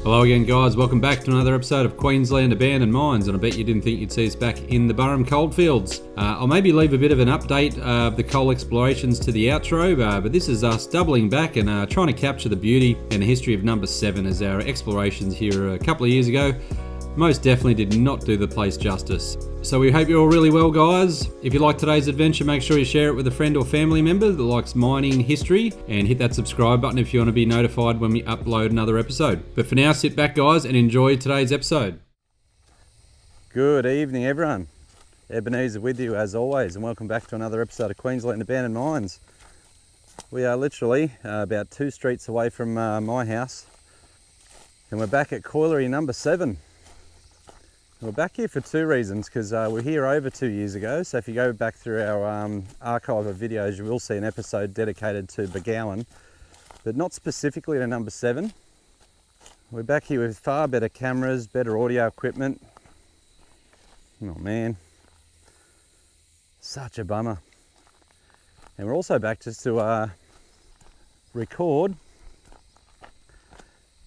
Hello again guys, welcome back to another episode of Queensland Abandoned Mines, and I bet you didn't think you'd see us back in the Burrum Coal Fields. I'll maybe leave a bit of an update of the coal explorations to the outro, but this is us doubling back and trying to capture the beauty and the history of number 7, as our explorations here a couple of years ago most definitely did not do the place justice. So we hope you're all really well, guys. If you like today's adventure, make sure you share it with a friend or family member that likes mining history, and hit that subscribe button if you want to be notified when we upload another episode. But for now, sit back guys and enjoy today's episode. Good evening everyone. Ebenezer with you as always, and welcome back to another episode of Queensland Abandoned Mines. We are literally about 2 streets away from my house, and we're back at Colliery Number 7. We're back here for 2 reasons, because we're here over 2 years ago. So if you go back through our archive of videos, you will see an episode dedicated to Burgowan, but not specifically to number 7. We're back here with far better cameras, better audio equipment. Oh man, such a bummer. And we're also back just to record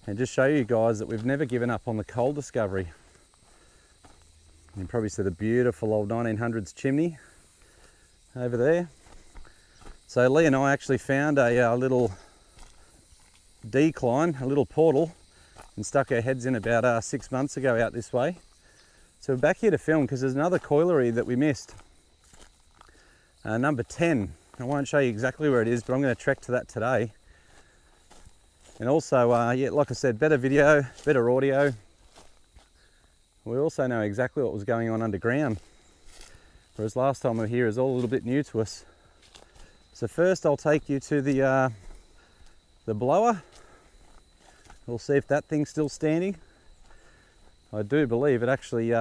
and just show you guys that we've never given up on the coal discovery. You can probably see the beautiful old 1900s chimney over there. So Lee and I actually found a little decline, a little portal, and stuck our heads in about 6 months ago out this way. So we're back here to film because there's another colliery that we missed. Number 10. I won't show you exactly where it is, but I'm going to trek to that today. And also, yeah, like I said, better video, better audio. We also know exactly what was going on underground, whereas last time we were here is all a little bit new to us. So first I'll take you to the blower. We'll see if that thing's still standing. I do believe it actually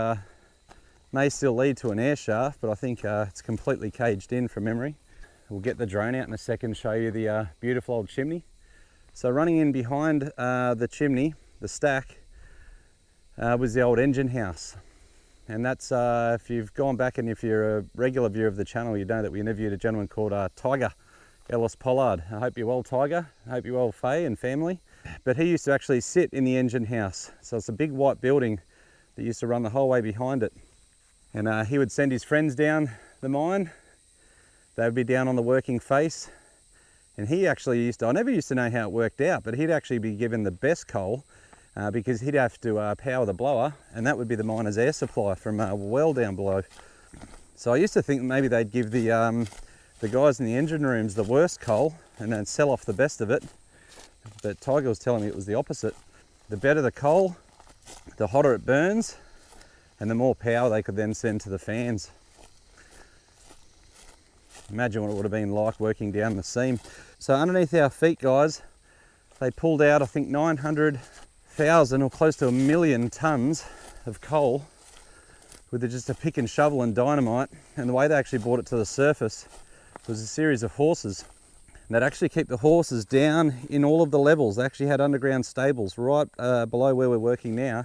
may still lead to an air shaft, but I think it's completely caged in from memory. We'll get the drone out in a second, show you the beautiful old chimney. So running in behind the chimney, the stack, was the old engine house. And that's, if you've gone back and if you're a regular viewer of the channel, you know that we interviewed a gentleman called Tiger, Ellis Pollard. I hope you're well, Tiger. I hope you're well, Faye and family. But he used to actually sit in the engine house. So it's a big white building that used to run the whole way behind it. And he would send his friends down the mine. They would be down on the working face. And he actually used to, I never used to know how it worked out, but he'd actually be given the best coal because he'd have to power the blower, and that would be the miner's air supply from well down below. So I used to think maybe they'd give the guys in the engine rooms the worst coal and then sell off the best of it. But Tiger was telling me it was the opposite. The better the coal, the hotter it burns, and the more power they could then send to the fans. Imagine what it would have been like working down the seam. So underneath our feet, guys, they pulled out, I think, 900,000 or close to 1 million tons of coal with just a pick and shovel and dynamite. And the way they actually brought it to the surface was a series of horses. And they'd actually keep the horses down in all of the levels. They actually had underground stables right below where we're working now.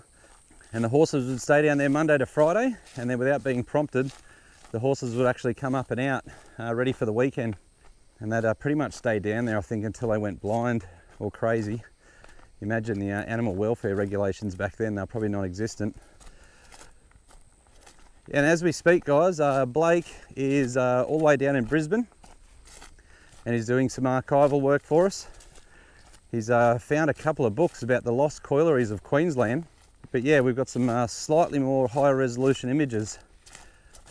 And the horses would stay down there Monday to Friday, and then without being prompted, the horses would actually come up and out ready for the weekend. And they'd pretty much stay down there, I think, until they went blind or crazy. Imagine the animal welfare regulations back then, they're probably non-existent. And as we speak, guys, Blake is all the way down in Brisbane, and he's doing some archival work for us. He's found a couple of books about the lost collieries of Queensland. But yeah, we've got some slightly more high resolution images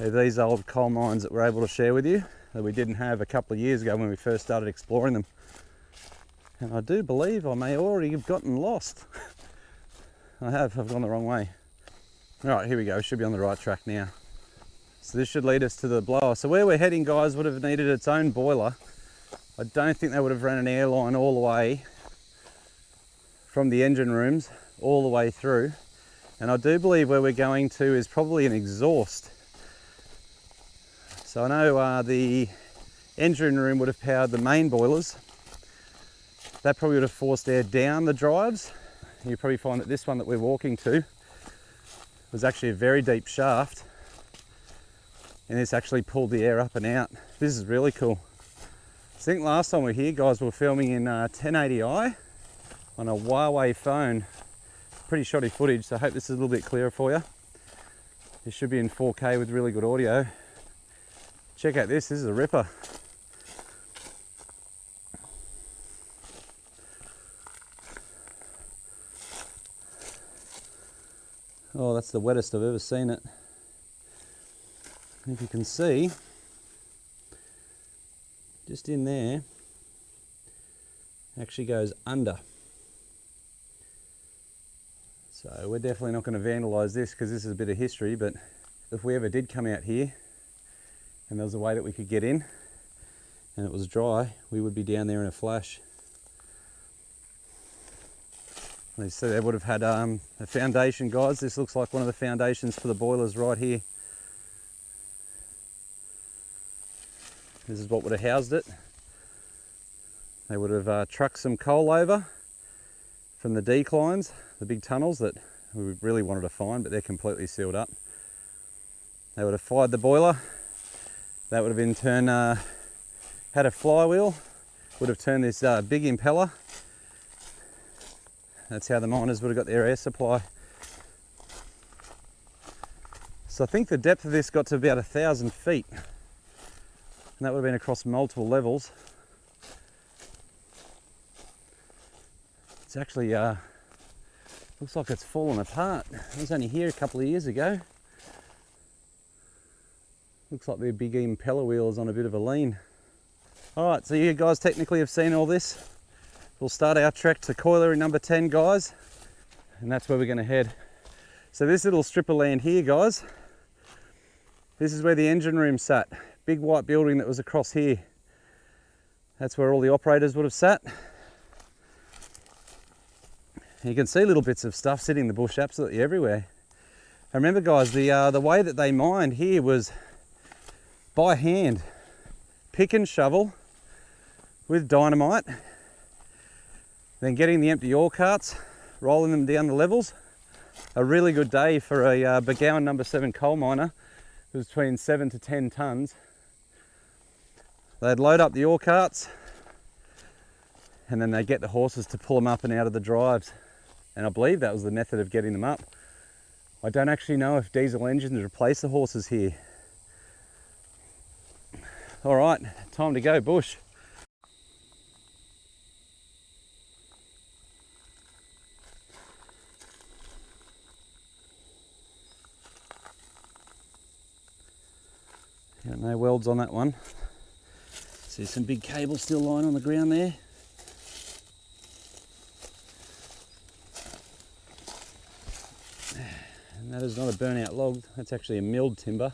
of these old coal mines that we're able to share with you, that we didn't have a couple of years ago when we first started exploring them. And I do believe I may already have gotten lost. I've gone the wrong way. All right, here we go, should be on the right track now. So this should lead us to the blower. So where we're heading, guys, would have needed its own boiler. I don't think they would have ran an airline all the way from the engine rooms all the way through. And I do believe where we're going to is probably an exhaust. So I know the engine room would have powered the main boilers. That probably would have forced air down the drives. You probably find that this one that we're walking to was actually a very deep shaft, and this actually pulled the air up and out. This is really cool. I think last time we were here, guys, we were filming in 1080i on a Huawei phone pretty shoddy footage, so I hope this is a little bit clearer for you. This should be in 4K with really good audio. Check out this is a ripper. Oh, that's the wettest I've ever seen it. And if you can see, just in there, actually goes under. So we're definitely not going to vandalise this because this is a bit of history, but if we ever did come out here and there was a way that we could get in and it was dry, we would be down there in a flash. They said they would have had a foundation, guys. This looks like one of the foundations for the boilers right here. This is what would have housed it. They would have trucked some coal over from the declines, the big tunnels that we really wanted to find, but they're completely sealed up. They would have fired the boiler. That would have in turn had a flywheel, would have turned this big impeller. That's how the miners would have got their air supply. So I think the depth of this got to about 1,000 feet. And that would have been across multiple levels. It's actually, looks like it's fallen apart. I was only here a couple of years ago. Looks like their big impeller wheel is on a bit of a lean. All right, so you guys technically have seen all this. We'll start our trek to Colliery number 10, guys, and that's where we're going to head. So this little strip of land here, guys, this is where the engine room sat. Big white building that was across here. That's where all the operators would have sat. You can see little bits of stuff sitting in the bush absolutely everywhere. And remember, guys, the way that they mined here was by hand, pick and shovel with dynamite. Then getting the empty ore carts, rolling them down the levels. A really good day for a Burgowan number 7 coal miner. It was between 7 to 10 tonnes. They'd load up the ore carts and then they'd get the horses to pull them up and out of the drives. And I believe that was the method of getting them up. I don't actually know if diesel engines replace the horses here. All right, time to go bush. Got no welds on that one. See some big cables still lying on the ground there. And that is not a burnout log, that's actually a milled timber.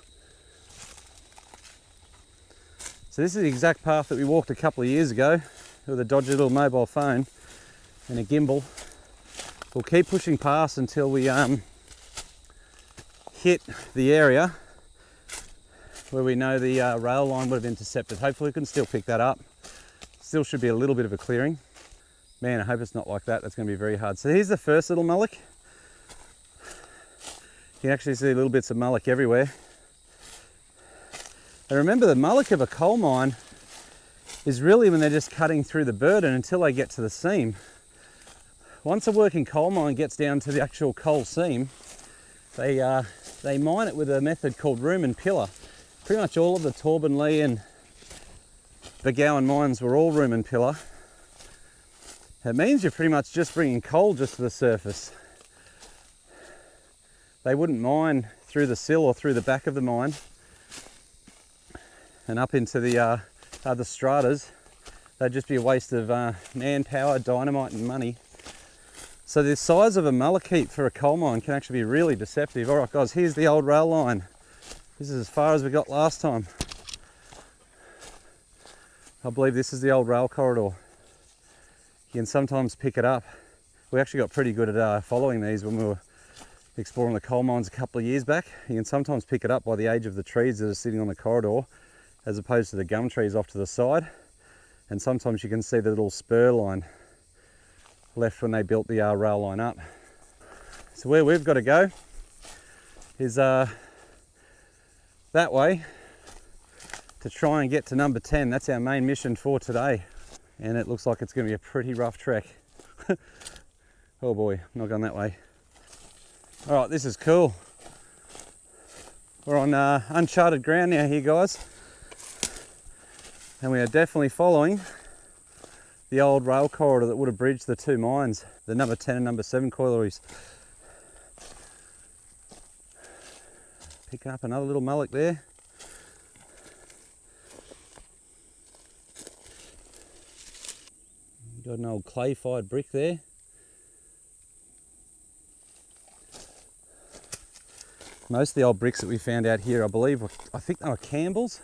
So this is the exact path that we walked a couple of years ago with a dodgy little mobile phone and a gimbal. We'll keep pushing past until we hit the area where we know the rail line would have intercepted. Hopefully we can still pick that up. Still should be a little bit of a clearing. Man, I hope it's not like that. That's going to be very hard. So here's the first little mullock. You can actually see little bits of mullock everywhere. And remember, the mullock of a coal mine is really when they're just cutting through the burden until they get to the seam. Once a working coal mine gets down to the actual coal seam, they mine it with a method called room and pillar. Pretty much all of the Torbanlea and Burgowan mines were all room and pillar. It means you're pretty much just bringing coal just to the surface. They wouldn't mine through the sill or through the back of the mine and up into the other stratas. They'd just be a waste of manpower, dynamite and money. So the size of a mullock heap for a coal mine can actually be really deceptive. All right guys, here's the old rail line. This is as far as we got last time. I believe this is the old rail corridor. You can sometimes pick it up. We actually got pretty good at following these when we were exploring the coal mines a couple of years back. You can sometimes pick it up by the age of the trees that are sitting on the corridor as opposed to the gum trees off to the side. And sometimes you can see the little spur line left when they built the rail line up. So where we've got to go is that way to try and get to number 10. That's our main mission for today. And it looks like it's going to be a pretty rough trek. Oh boy, not going that way. All right, this is cool. We're on uncharted ground now here, guys. And we are definitely following the old rail corridor that would have bridged the two mines, the number 10 and number 7 collieries. Picking up another little mullock there. Got an old clay-fired brick there. Most of the old bricks that we found out here, I think they were Campbell's.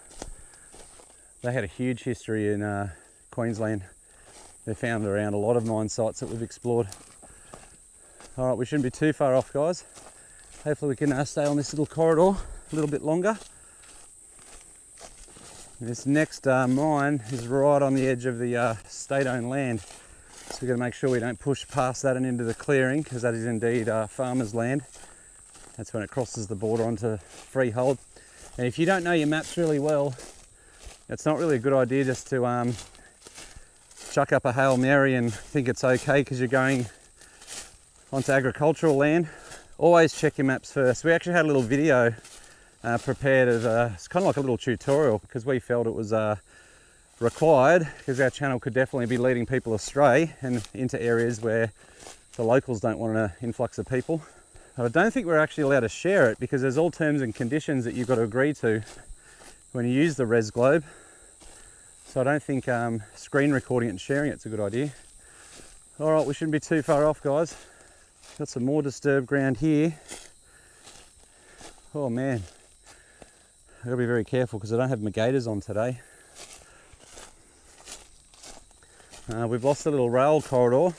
They had a huge history in Queensland. They're found around a lot of mine sites that we've explored. All right, we shouldn't be too far off, guys. Hopefully we can stay on this little corridor a little bit longer. This next mine is right on the edge of the state-owned land. So we've got to make sure we don't push past that and into the clearing, because that is indeed farmers' land. That's when it crosses the border onto freehold. And if you don't know your maps really well, it's not really a good idea just to chuck up a Hail Mary and think it's okay because you're going onto agricultural land. Always check your maps first. We actually had a little video prepared as it's kind of like a little tutorial, because we felt it was required, because our channel could definitely be leading people astray and into areas where the locals don't want an influx of people. I don't think we're actually allowed to share it, because there's all terms and conditions that you've got to agree to when you use the res globe. So I don't think screen recording it and sharing it's a good idea. All right, we shouldn't be too far off, guys. Got some more disturbed ground here. Oh man, I've got to be very careful because I don't have my gaiters on today. We've lost a little rail corridor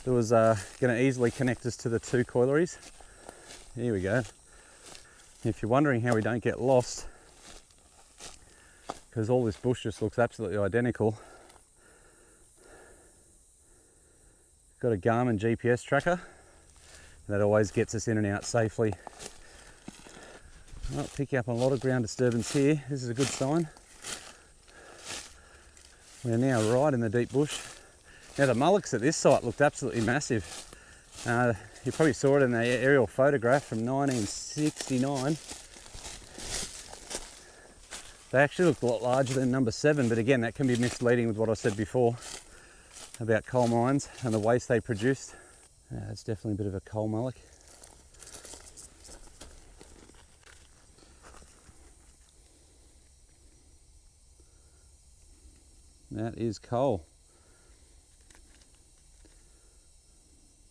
that was going to easily connect us to the two collieries. Here we go. If you're wondering how we don't get lost, because all this bush just looks absolutely identical. Got a Garmin GPS tracker that always gets us in and out safely. Well, picking up on a lot of ground disturbance here. This is a good sign. We're now right in the deep bush. Now the mullocks at this site looked absolutely massive. You probably saw it in the aerial photograph from 1969. They actually look a lot larger than number 7, but again, that can be misleading with what I said before about coal mines and the waste they produced. It's definitely a bit of a coal mullock. That is coal.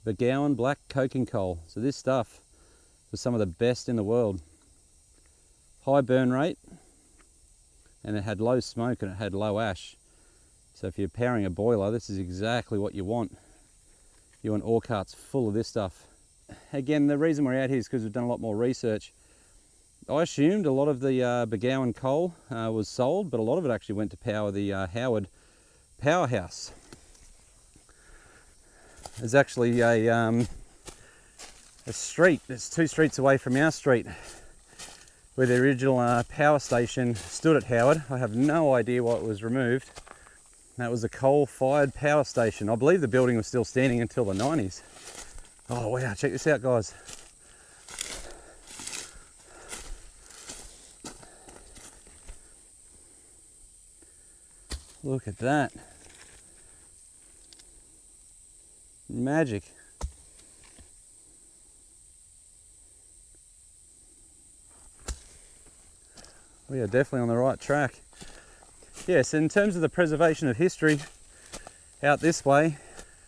Burgowan black coking coal. So this stuff was some of the best in the world. High burn rate, and it had low smoke and it had low ash. So if you're powering a boiler, this is exactly what you want. You want ore carts full of this stuff. Again, the reason we're out here is because we've done a lot more research. I assumed a lot of the Burgowan coal was sold, but a lot of it actually went to power the Howard powerhouse. There's actually a street, it's 2 streets away from our street, where the original power station stood at Howard. I have no idea why it was removed. That was a coal-fired power station. I believe the building was still standing until the 90s. Oh wow, check this out, guys. Look at that. Magic. We are definitely on the right track. Yes, in terms of the preservation of history, out this way,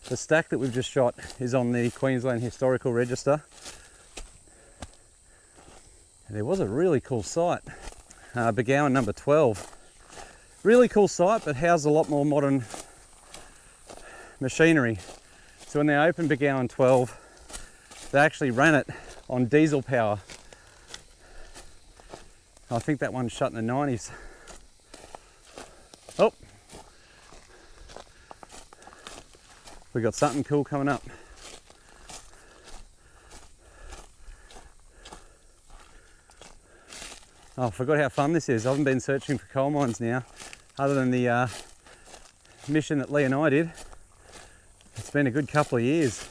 the stack that we've just shot is on the Queensland Historical Register. And there was a really cool site, Burgowan Number 12. Really cool site, but housed a lot more modern machinery. So when they opened Burgowan 12, they actually ran it on diesel power. I think that one shut in the 90s. Oh, we got something cool coming up. Oh, I forgot how fun this is. I haven't been searching for coal mines now, other than the mission that Lee and I did. It's been a good couple of years.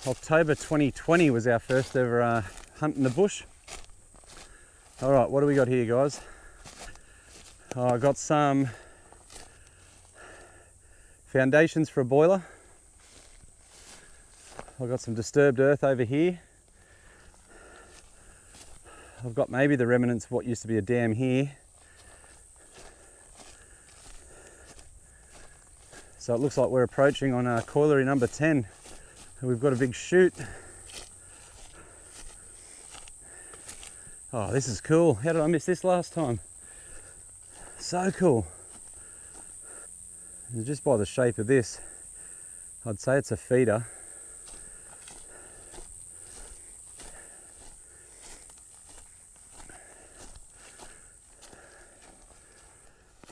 October 2020 was our first ever hunt in the bush. All right, what do we got here, guys? Oh, I got some foundations for a boiler. I've got some disturbed earth over here. I've got maybe the remnants of what used to be a dam here. So it looks like we're approaching on Colliery number 10. We've got a big chute. Oh, this is cool. How did I miss this last time? So cool. And just by the shape of this, I'd say it's a feeder.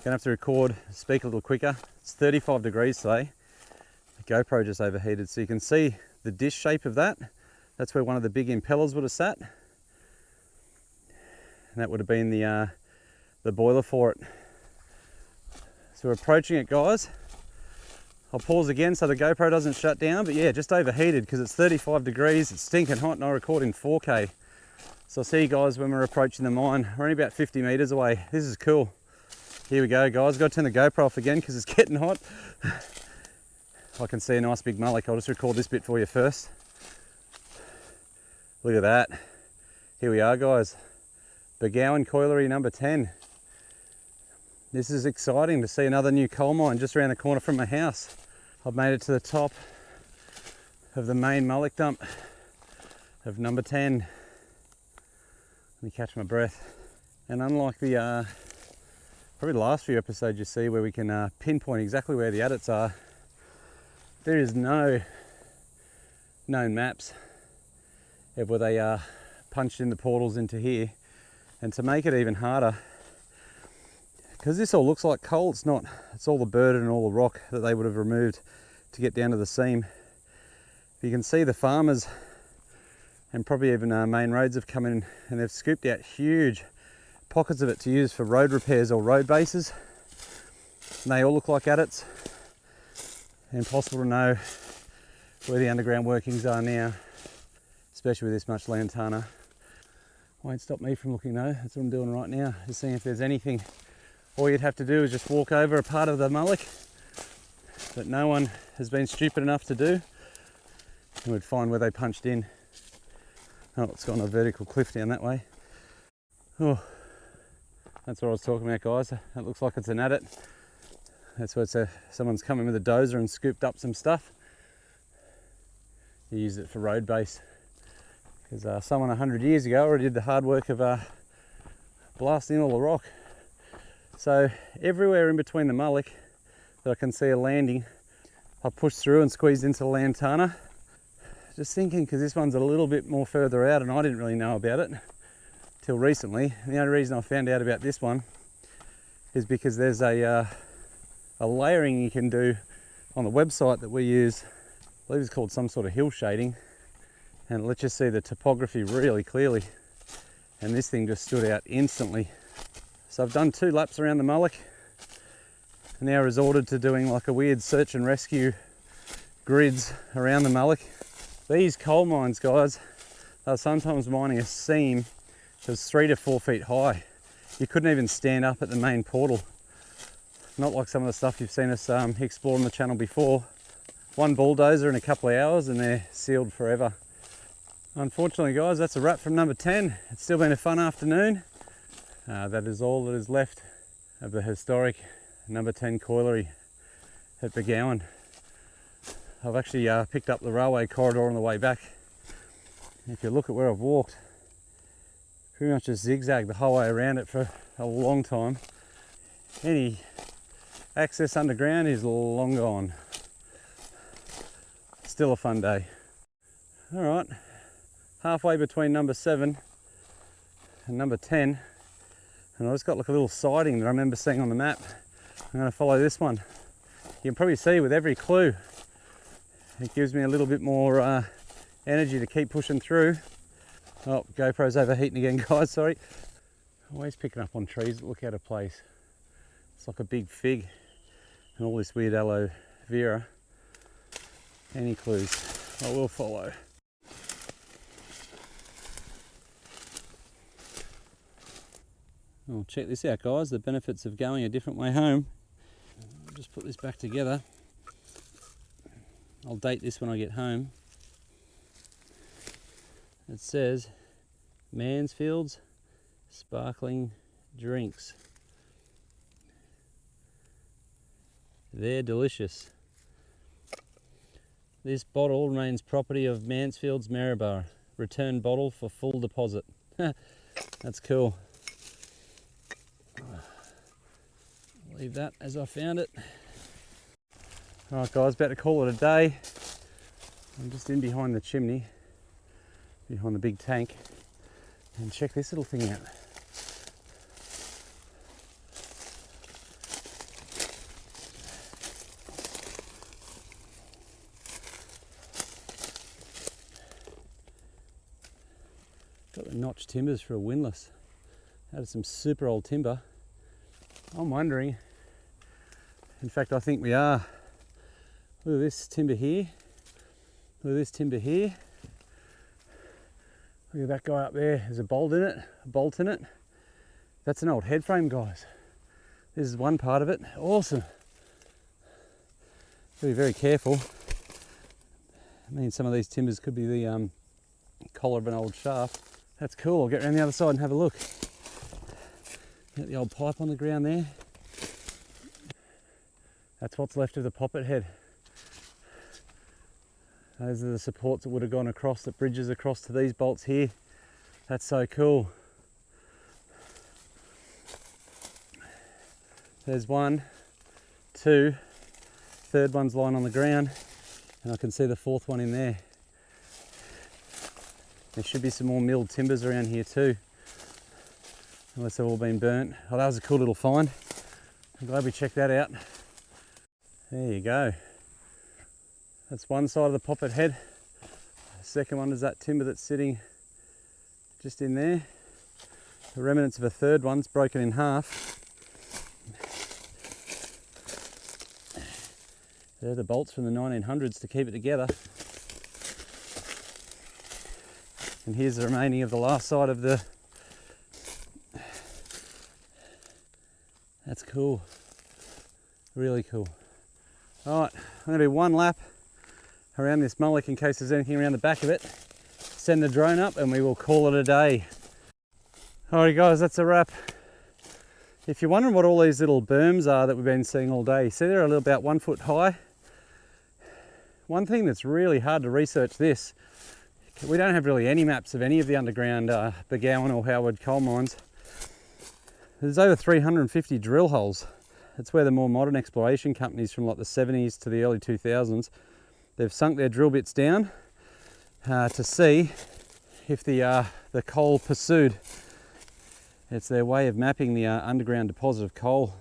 Gonna have to speak a little quicker. It's 35 degrees today. The GoPro just overheated, so you can see the dish shape of that. That's where one of the big impellers would have sat. And that would have been the boiler for it. So we're approaching it, guys. I'll pause again so the GoPro doesn't shut down, but yeah, just overheated because it's 35 degrees, it's stinking hot, and I record in 4K. So I'll see you guys when we're approaching the mine. We're only about 50 meters away. This is cool. Here we go, guys. Got to turn the GoPro off again because it's getting hot. I can see a nice big mullock. I'll just record this bit for you first. Look at that. Here we are, guys. Burgowan Colliery number 10. This is exciting to see another new coal mine just around the corner from my house. I've made it to the top of the main mullock dump of number 10. Let me catch my breath. And unlike the probably the last few episodes you see where we can pinpoint exactly where the adits are, there is no known maps of where they punched in the portals into here. And to make it even harder, because this all looks like coal, it's not. It's all the burden and all the rock that they would have removed to get down to the seam. You can see the farmers and probably even main roads have come in and they've scooped out huge pockets of it to use for road repairs or road bases. And they all look like adits. Impossible to know where the underground workings are now, especially with this much lantana. Won't stop me from looking though. That's what I'm doing right now, just seeing if there's anything. All you'd have to do is just walk over a part of the mullock that no one has been stupid enough to do, and we'd find where they punched in. Oh, it's got on a vertical cliff down that way. Oh, that's what I was talking about, guys. That looks like it's an adit. That's where someone's come in with a dozer and scooped up some stuff. You use it for road base. Because someone 100 years ago already did the hard work of blasting all the rock. So everywhere in between the mullock that I can see a landing, I pushed through and squeezed into the lantana. Just thinking, because this one's a little bit more further out and I didn't really know about it till recently. And the only reason I found out about this one is because there's a layering you can do on the website that we use. I believe it's called some sort of hill shading, and it lets you see the topography really clearly. And this thing just stood out instantly. So I've done 2 laps around the mullock and now resorted to doing like a weird search and rescue grids around the mullock. These coal mines, guys, are sometimes mining a seam that's 3 to 4 feet high. You couldn't even stand up at the main portal. Not like some of the stuff you've seen us explore on the channel before. One bulldozer in a couple of hours and they're sealed forever. Unfortunately, guys, that's a wrap from number 10. It's still been a fun afternoon. That is all that is left of the historic number 10 colliery at Burgowan. I've actually picked up the railway corridor on the way back. If you look at where I've walked, pretty much just zigzagged the whole way around it for a long time. Any access underground is long gone. Still a fun day. All right, halfway between number 7 and number 10, and I just got like a little siding that I remember seeing on the map. I'm going to follow this one. You can probably see with every clue, it gives me a little bit more energy to keep pushing through. Oh, GoPro's overheating again, guys, sorry. Always picking up on trees that look out of place. It's like a big fig and all this weird aloe vera. Any clues? I will follow. Oh, check this out, guys, the benefits of going a different way home. I'll just put this back together. I'll date this when I get home. It says Mansfield's sparkling drinks. They're delicious. This bottle remains property of Mansfield's Maryborough. Return bottle for full deposit. That's cool. Leave that as I found it. Alright guys, about to call it a day. I'm just in behind the chimney, behind the big tank, and check this little thing out. Got the notch timbers for a windlass. That is some super old timber. I'm wondering, in fact I think we are. Look at this timber here. Look at this timber here. Look at that guy up there. There's a bolt in it. That's an old head frame, guys. This is one part of it. Awesome. Be very careful. I mean, some of these timbers could be the collar of an old shaft. That's cool. I'll get around the other side and have a look. Got the old pipe on the ground there. That's what's left of the poppet head. Those are the supports that would have gone across, that bridges across to these bolts here. That's so cool. There's one, two, third one's lying on the ground, and I can see the fourth one in there. There should be some more milled timbers around here too, unless they've all been burnt. Oh, that was a cool little find. I'm glad we checked that out. There you go. That's one side of the poppet head. The second one is that timber that's sitting just in there. The remnants of a third one's broken in half. They're the bolts from the 1900s to keep it together. And here's the remaining of the last side of the... That's cool. Really cool. Alright, I'm going to do one lap around this mullock in case there's anything around the back of it. Send the drone up and we will call it a day. Alright guys, that's a wrap. If you're wondering what all these little berms are that we've been seeing all day, see they're about 1 foot high. One thing that's really hard to research this, we don't have really any maps of any of the underground Burgowan or Howard coal mines. There's over 350 drill holes. It's where the more modern exploration companies from like the 70s to the early 2000s, they've sunk their drill bits down to see if the coal pursued. It's their way of mapping the underground deposit of coal.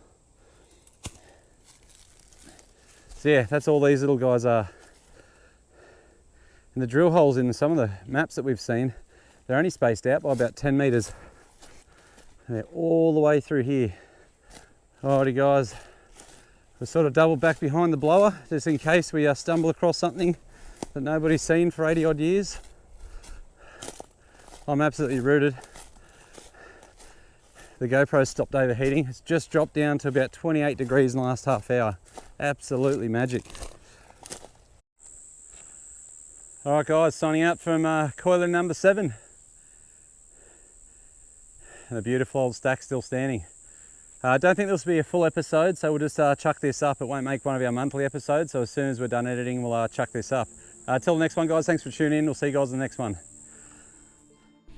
So yeah, that's all these little guys are. And the drill holes in some of the maps that we've seen, they're only spaced out by about 10 meters. And they're all the way through here. Alrighty guys, we're sort of doubled back behind the blower just in case we stumble across something that nobody's seen for 80 odd years. I'm absolutely rooted. The GoPro stopped overheating. It's just dropped down to about 28 degrees in the last half hour. Absolutely magic. Alright guys, signing out from Colliery number 7. And the beautiful old stack still standing. I don't think this will be a full episode, so we'll just chuck this up. It won't make one of our monthly episodes, so as soon as we're done editing, we'll chuck this up. Till the next one, guys, thanks for tuning in. We'll see you guys in the next one.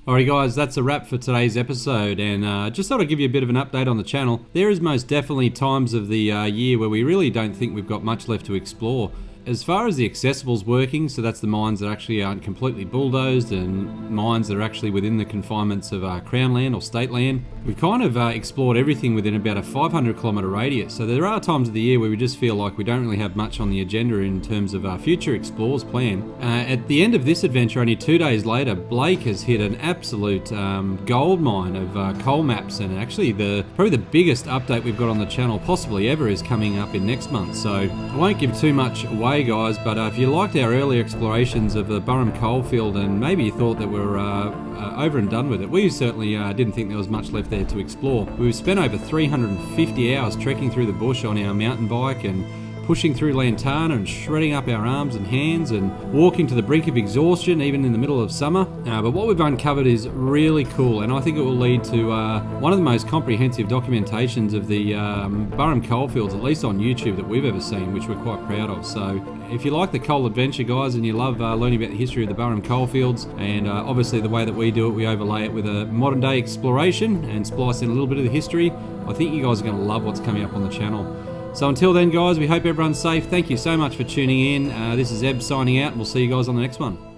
Alright guys, that's a wrap for today's episode, and just thought I'd give you a bit of an update on the channel. There is most definitely times of the year where we really don't think we've got much left to explore. As far as the accessibles working, so that's the mines that actually aren't completely bulldozed and mines that are actually within the confinements of Crown land or state land, we've kind of explored everything within about a 500 kilometre radius. So there are times of the year where we just feel like we don't really have much on the agenda in terms of future explores planned. At the end of this adventure, only 2 days later, Blake has hit an absolute gold mine of coal maps, and actually probably the biggest update we've got on the channel possibly ever is coming up in next month. So I won't give too much away away, guys, but if you liked our earlier explorations of the Burrum Coal Field and maybe you thought that we're over and done with it, we certainly didn't think there was much left there to explore. We've spent over 350 hours trekking through the bush on our mountain bike and pushing through lantana and shredding up our arms and hands and walking to the brink of exhaustion even in the middle of summer. But what we've uncovered is really cool, and I think it will lead to one of the most comprehensive documentations of the Burrum Coal Fields, at least on YouTube, that we've ever seen, which we're quite proud of. So if you like the coal adventure, guys, and you love learning about the history of the Burrum Coal Fields, and obviously the way that we do it, we overlay it with a modern day exploration and splice in a little bit of the history, I think you guys are going to love what's coming up on the channel. So until then, guys, we hope everyone's safe. Thank you so much for tuning in. This is Eb signing out, and we'll see you guys on the next one.